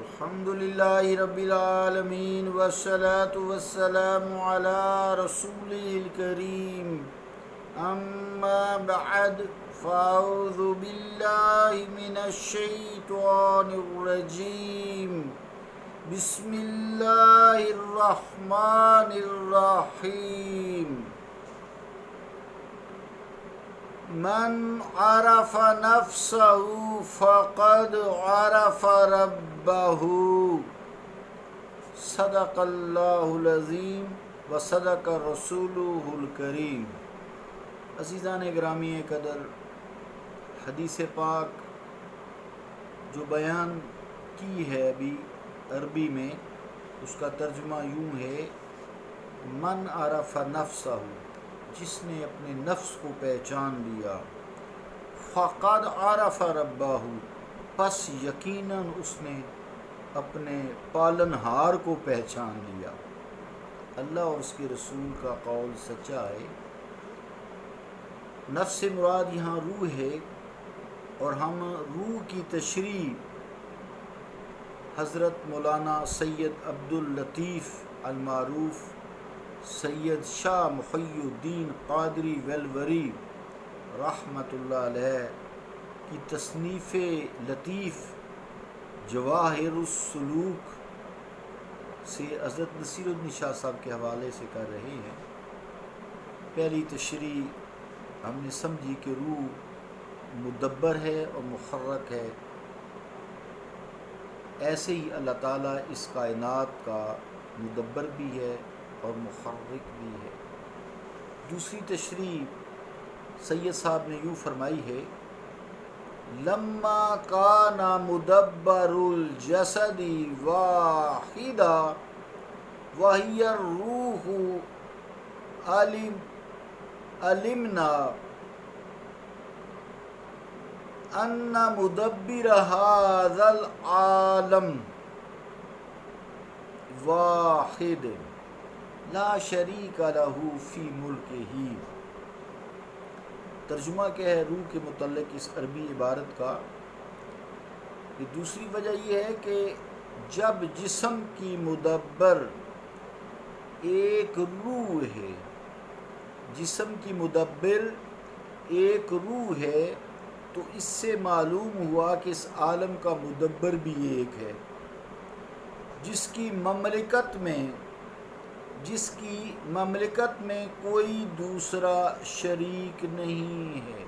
الحمد للہ رب العالمین والصلاة والسلام علی رسولہ الکریم اما بعد فاعوذ باللہ من الشیطان الرجیم بسم اللہ الرحمن الرحیم من عرف نفسه فقد عرف ربه صدق اللہ العظیم و صدق رسولہ الکریم۔ عزیزان گرامی قدر، حدیث پاک جو بیان کی ہے ابھی عربی میں، اس کا ترجمہ یوں ہے: من عرف نفسہ، جس نے اپنے نفس کو پہچان لیا، فقد عرف ربہ، پس یقیناً اس نے اپنے پالنہار کو پہچان لیا۔ اللہ اور اس کے رسول کا قول سچا ہے۔ نفس سے مراد یہاں روح ہے، اور ہم روح کی تشریح حضرت مولانا سید عبداللطیف المعروف سید شاہ محی الدین قادری ویلوری رحمۃ اللہ علیہ کی تصنیف لطیف جواہر السلوک سے حضرت نصیر الدین شاہ صاحب کے حوالے سے کر رہے ہیں۔ پہلی تشریح ہم نے سمجھی کہ روح مدبر ہے اور محرک ہے، ایسے ہی اللہ تعالیٰ اس کائنات کا مدبر بھی ہے اور محرک بھی ہے۔ دوسری تشریح سید صاحب نے یوں فرمائی ہے: لما کان مدبر الجسد واحدا وہی الروح علمنا ان مدبر هذا العالم واحد لا شریک لہ فی ملکہ۔ ترجمہ کیا ہے روح کے متعلق اس عربی عبارت کا؟ کہ دوسری وجہ یہ ہے کہ جب جسم کی مدبر ایک روح ہے، جسم کی مدبر ایک روح ہے، تو اس سے معلوم ہوا کہ اس عالم کا مدبر بھی ایک ہے، جس کی مملکت میں کوئی دوسرا شریک نہیں ہے۔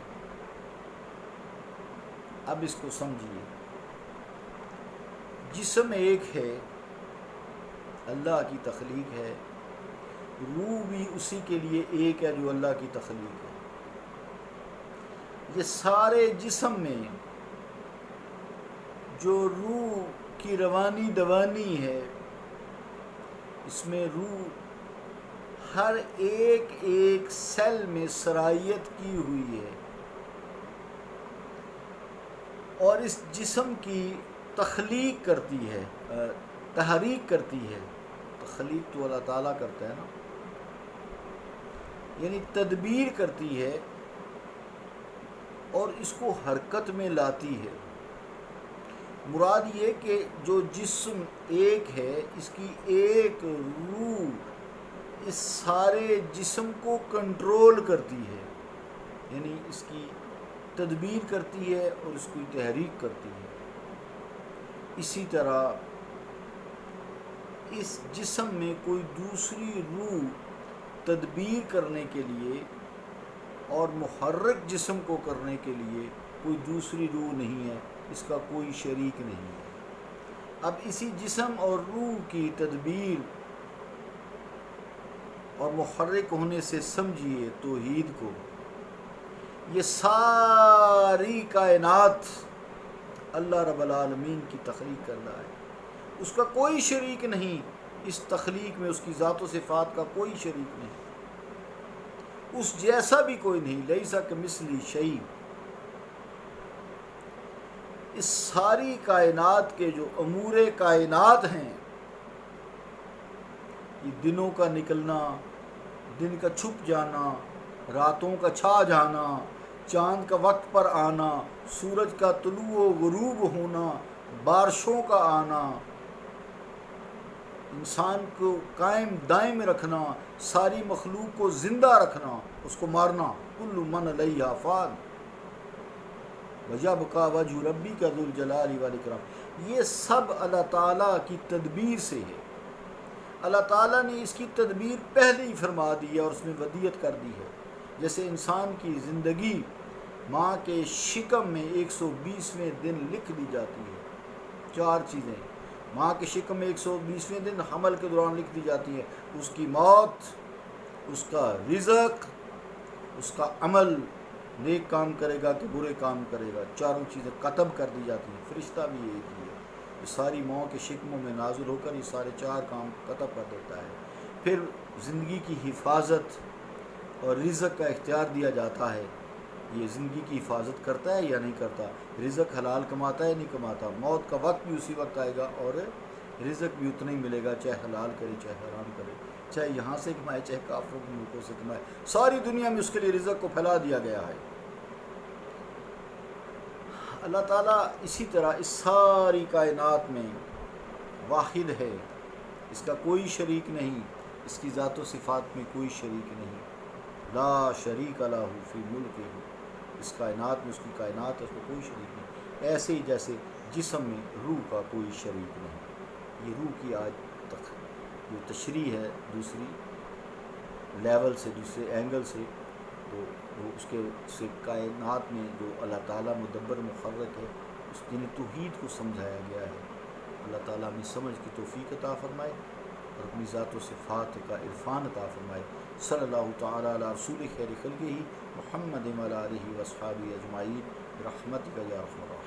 اب اس کو سمجھیے، جسم ایک ہے، اللہ کی تخلیق ہے، روح بھی اسی کے لیے ایک ہے جو اللہ کی تخلیق ہے۔ یہ سارے جسم میں جو روح کی روانی دوانی ہے، اس میں روح ہر ایک سیل میں سرایت کی ہوئی ہے، اور اس جسم کی تخلیق کرتی ہے، تحریک کرتی ہے۔ تخلیق تو اللہ تعالیٰ کرتا ہے نا، یعنی تدبیر کرتی ہے اور اس کو حرکت میں لاتی ہے۔ مراد یہ کہ جو جسم ایک ہے، اس کی ایک روح اس سارے جسم کو کنٹرول کرتی ہے، یعنی اس کی تدبیر کرتی ہے اور اس کی تحریک کرتی ہے۔ اسی طرح اس جسم میں کوئی دوسری روح تدبیر کرنے کے لیے اور محرک جسم کو کرنے کے لیے کوئی دوسری روح نہیں ہے، اس کا کوئی شریک نہیں ہے۔ اب اسی جسم اور روح کی تدبیر اور محرک ہونے سے سمجھیے توحید کو۔ یہ ساری کائنات اللہ رب العالمین کی تخلیق کر رہا ہے، اس کا کوئی شریک نہیں، اس تخلیق میں اس کی ذات و صفات کا کوئی شریک نہیں، اس جیسا بھی کوئی نہیں، لیس کمثلہ شیء۔ اس ساری کائنات کے جو امور کائنات ہیں، یہ دنوں کا نکلنا، دن کا چھپ جانا، راتوں کا چھا جانا، چاند کا وقت پر آنا، سورج کا طلوع و غروب ہونا، بارشوں کا آنا، انسان کو قائم دائم رکھنا، ساری مخلوق کو زندہ رکھنا، اس کو مارنا، کل من علیہا فان ویبقی وجہ ربک ذو الجلال والاکرام، یہ سب اللہ تعالیٰ کی تدبیر سے ہے۔ اللہ تعالیٰ نے اس کی تدبیر پہلے ہی فرما دی ہے اور اس میں ودیت کر دی ہے۔ جیسے انسان کی زندگی ماں کے شکم میں 120ویں دن لکھ دی جاتی ہے، 4 چیزیں ماں کے شکم میں 120ویں دن حمل کے دوران لکھ دی جاتی ہیں، اس کی موت، اس کا رزق، اس کا عمل، نیک کام کرے گا کہ برے کام کرے گا، چاروں چیزیں قطب کر دی جاتی ہیں۔ فرشتہ بھی ایک ہی ہے، یہ ساری ماں کے شکموں میں نازل ہو کر یہ سارے 4 کام قطب کر دیتا ہے۔ پھر زندگی کی حفاظت اور رزق کا اختیار دیا جاتا ہے، یہ زندگی کی حفاظت کرتا ہے یا نہیں کرتا، رزق حلال کماتا ہے یا نہیں کماتا، موت کا وقت بھی اسی وقت آئے گا اور رزق بھی اتنا ہی ملے گا، چاہے حلال کرے چاہے حرام کرے، چاہے یہاں سے کمائے چاہے کافروں کے ملکوں سے کمائے، ساری دنیا میں اس کے لیے رزق کو پھیلا دیا گیا ہے۔ اللہ تعالیٰ اسی طرح اس ساری کائنات میں واحد ہے، اس کا کوئی شریک نہیں، اس کی ذات و صفات میں کوئی شریک نہیں، لا شریک لہ فی ملکہ، اس کائنات میں، اس کی کائنات ہے، اس کو کوئی شریک نہیں۔ ایسے ہی جیسے جسم میں روح کا کوئی شریک نہیں، یہ روح کی آج تک جو تشریح ہے دوسری لیول سے، دوسرے اینگل سے، تو وہ اس کے سے کائنات میں جو اللہ تعالیٰ مدبر مخرق ہے، اس دین توحید کو سمجھایا گیا ہے۔ اللہ تعالیٰ ہمیں سمجھ کی توفیق عطا فرمائے اور اپنی ذات و صفات کا عرفان عطا فرمائے۔ صلی اللہ تعالیٰ علی رسول خیر خلقہ محمد وعلی آلہ واصحابہ اجمعین برحمتک یا ارحم الراحمین۔